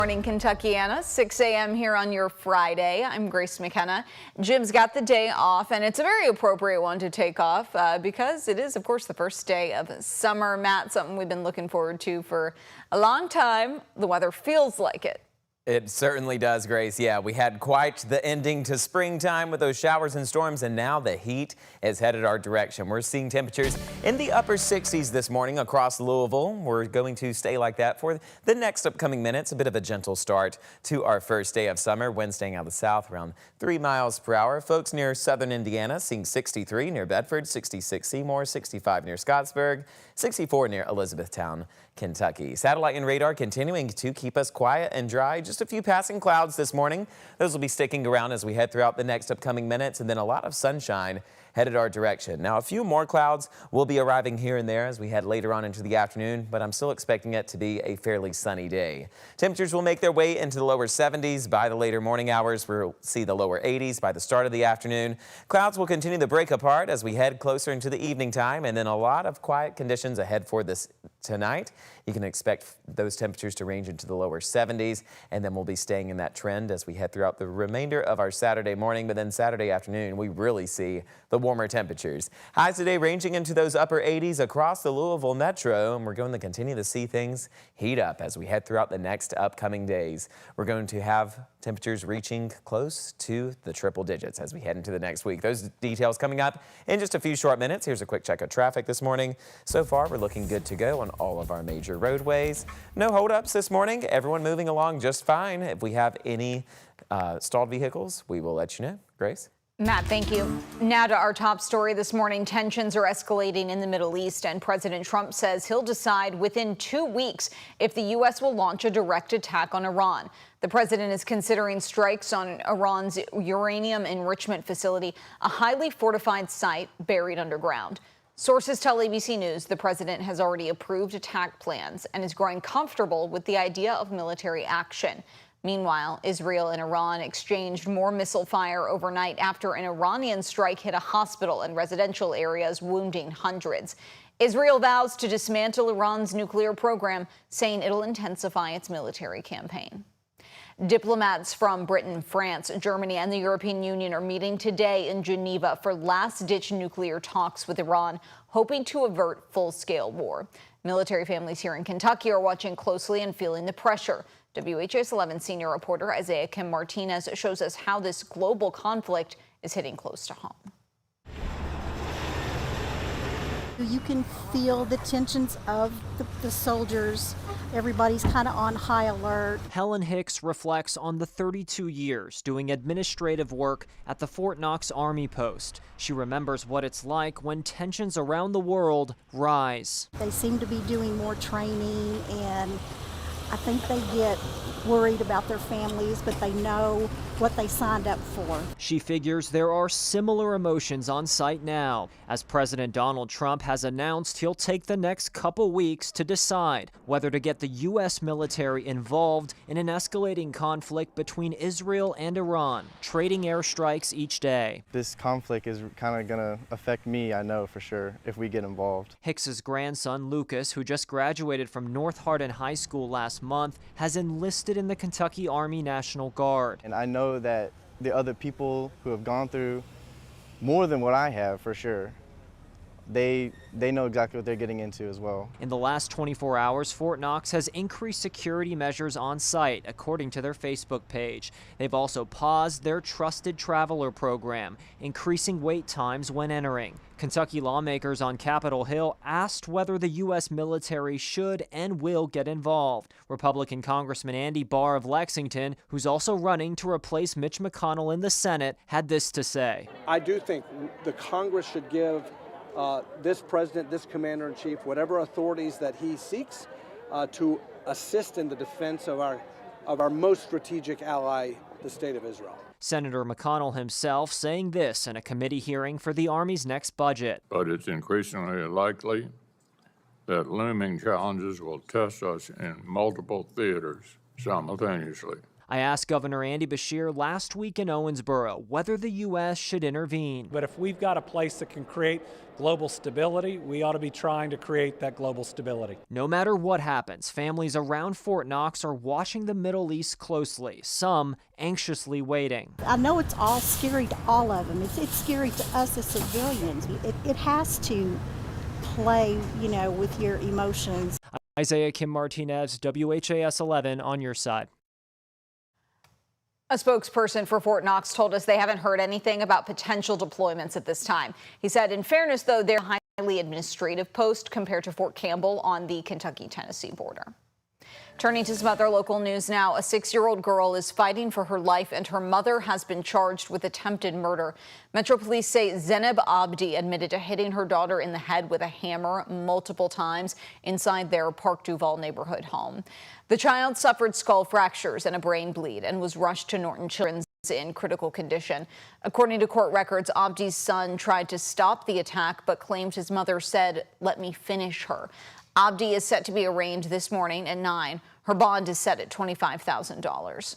Morning, Kentuckiana, 6 a.m. here on your Friday. I'm Grace McKenna. Jim's got the day off, and it's a very appropriate one to take off because it is, of course, the first day of summer. Matt, something we've been looking forward to for a long time. The weather feels like it. It certainly does, Grace. Yeah, we had quite the ending to springtime with those showers and storms, and now the heat is headed our direction. We're seeing temperatures in the upper 60s this morning across Louisville. We're going to stay like that for the next upcoming minutes. A bit of a gentle start to our first day of summer. Wind staying out of the south around 3 miles per hour. Folks near southern Indiana seeing 63 near Bedford, 66 Seymour, 65 near Scottsburg, 64 near Elizabethtown, Kentucky. Satellite and radar continuing to keep us quiet and dry. Just a few passing clouds this morning. Those will be sticking around as we head throughout the next upcoming minutes, and then a lot of sunshine headed our direction. Now, a few more clouds will be arriving here and there as we head later on into the afternoon, but I'm still expecting it to be a fairly sunny day. Temperatures will make their way into the lower 70s by the later morning hours. We'll see the lower 80s by the start of the afternoon. Clouds will continue to break apart as we head closer into the evening time, and then a lot of quiet conditions ahead for this tonight. You can expect those temperatures to range into the lower 70s, and then we'll be staying in that trend as we head throughout the remainder of our Saturday morning. But then Saturday afternoon, we really see the warmer temperatures. Highs today ranging into those upper 80s across the Louisville metro, and we're going to continue to see things heat up as we head throughout the next upcoming days. We're going to have temperatures reaching close to the triple digits as we head into the next week. Those details coming up in just a few short minutes. Here's a quick check of traffic this morning. So far, we're looking good to go on all of our major roadways. No holdups this morning. Everyone moving along just fine. If we have any stalled vehicles, we will let you know. Grace? Matt, thank you. Now to our top story this morning. Tensions are escalating in the Middle East, and President Trump says he'll decide within 2 weeks if the U.S. will launch a direct attack on Iran. The president is considering strikes on Iran's uranium enrichment facility, a highly fortified site buried underground. Sources tell ABC News the president has already approved attack plans and is growing comfortable with the idea of military action. Meanwhile, Israel and Iran exchanged more missile fire overnight after an Iranian strike hit a hospital and residential areas, wounding hundreds. Israel vows to dismantle Iran's nuclear program, saying it'll intensify its military campaign. Diplomats from Britain, France, Germany, and the European Union are meeting today in Geneva for last-ditch nuclear talks with Iran, hoping to avert full-scale war. Military families here in Kentucky are watching closely and feeling the pressure. WHAS11 senior reporter Isaiah Kim Martinez shows us how this global conflict is hitting close to home. You can feel the tensions of the soldiers. Everybody's kind of on high alert. Helen Hicks reflects on the 32 years doing administrative work at the Fort Knox Army Post. She remembers what it's like when tensions around the world rise. They seem to be doing more training, and I think they get worried about their families, but they know what they signed up for. She figures there are similar emotions on site now, as President Donald Trump has announced he'll take the next couple weeks to decide whether to get the U.S. military involved in an escalating conflict between Israel and Iran, trading airstrikes each day. This conflict is kind of going to affect me, I know for sure, if we get involved. Hicks's grandson, Lucas, who just graduated from North Hardin High School last month, has enlisted in the Kentucky Army National Guard. And I know that the other people who have gone through more than what I have, for sure, they know exactly what they're getting into as well. In the last 24 hours, Fort Knox has increased security measures on site, according to their Facebook page. They've also paused their Trusted Traveler program, increasing wait times when entering. Kentucky lawmakers on Capitol Hill asked whether the U.S. military should and will get involved. Republican Congressman Andy Barr of Lexington, who's also running to replace Mitch McConnell in the Senate, had this to say. I do think the Congress should give this president, this commander-in-chief, whatever authorities that he seeks to assist in the defense of our most strategic ally, the state of Israel. Senator McConnell himself saying this in a committee hearing for the Army's next budget. But it's increasingly likely that looming challenges will test us in multiple theaters simultaneously. I asked Governor Andy Beshear last week in Owensboro whether the U.S. should intervene. But if we've got a place that can create global stability, we ought to be trying to create that global stability. No matter what happens, families around Fort Knox are watching the Middle East closely, some anxiously waiting. I know it's all scary to all of them. It's scary to us as civilians. It has to play, with your emotions. Isaiah Kim Martinez, WHAS 11 on your side. A spokesperson for Fort Knox told us they haven't heard anything about potential deployments at this time. He said, in fairness, though, they're a highly administrative post compared to Fort Campbell on the Kentucky-Tennessee border. Turning to some other local news now, a 6-year-old girl is fighting for her life and her mother has been charged with attempted murder. Metro Police say Zeneb Abdi admitted to hitting her daughter in the head with a hammer multiple times inside their Park Duval neighborhood home. The child suffered skull fractures and a brain bleed and was rushed to Norton Children's in critical condition. According to court records, Abdi's son tried to stop the attack but claimed his mother said, "Let me finish her." Abdi is set to be arraigned this morning at 9. Her bond is set at $25,000.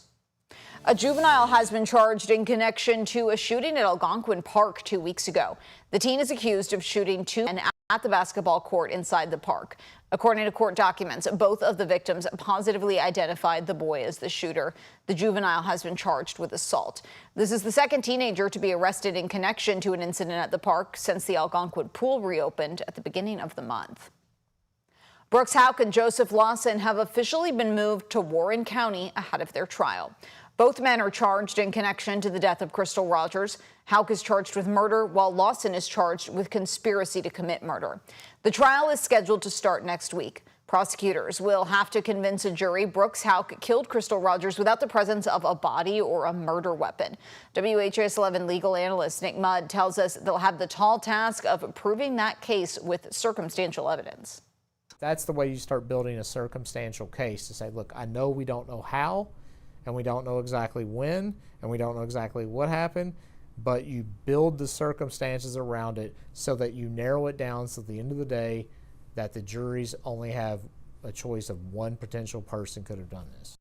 A juvenile has been charged in connection to a shooting at Algonquin Park 2 weeks ago. The teen is accused of shooting two men at the basketball court inside the park. According to court documents, both of the victims positively identified the boy as the shooter. The juvenile has been charged with assault. This is the second teenager to be arrested in connection to an incident at the park since the Algonquin pool reopened at the beginning of the month. Brooks Houck and Joseph Lawson have officially been moved to Warren County ahead of their trial. Both men are charged in connection to the death of Crystal Rogers. Houck is charged with murder, while Lawson is charged with conspiracy to commit murder. The trial is scheduled to start next week. Prosecutors will have to convince a jury Brooks Houck killed Crystal Rogers without the presence of a body or a murder weapon. WHAS 11 legal analyst Nick Mudd tells us they'll have the tall task of proving that case with circumstantial evidence. That's the way you start building a circumstantial case, to say, look, I know we don't know how, and we don't know exactly when, and we don't know exactly what happened, but you build the circumstances around it so that you narrow it down so at the end of the day that the juries only have a choice of one potential person could have done this.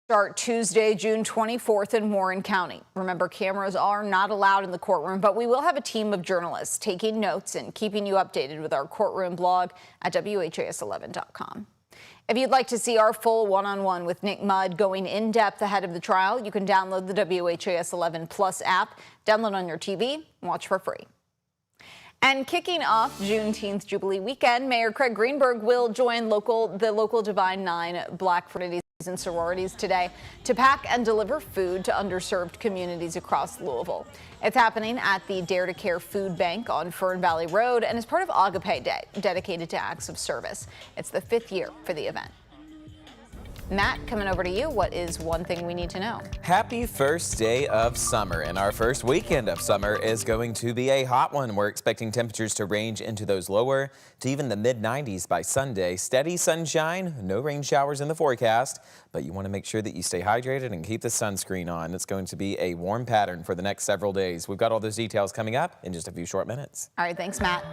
Start Tuesday, June 24th in Warren County. Remember, cameras are not allowed in the courtroom, but we will have a team of journalists taking notes and keeping you updated with our courtroom blog at WHAS11.com. If you'd like to see our full one-on-one with Nick Mudd going in depth ahead of the trial, you can download the WHAS 11 Plus app, download on your TV, watch for free. And kicking off Juneteenth Jubilee weekend, Mayor Craig Greenberg will join the local Divine Nine Black fraternities and sororities today to pack and deliver food to underserved communities across Louisville. It's happening at the Dare to Care Food Bank on Fern Valley Road and is part of Agape Day, dedicated to acts of service. It's the 5th year for the event. Matt, coming over to you. What is one thing we need to know? Happy first day of summer, and our first weekend of summer is going to be a hot one. We're expecting temperatures to range into those lower to even the mid-90s by Sunday. Steady sunshine, no rain showers in the forecast, but you want to make sure that you stay hydrated and keep the sunscreen on. It's going to be a warm pattern for the next several days. We've got all those details coming up in just a few short minutes. All right, thanks, Matt.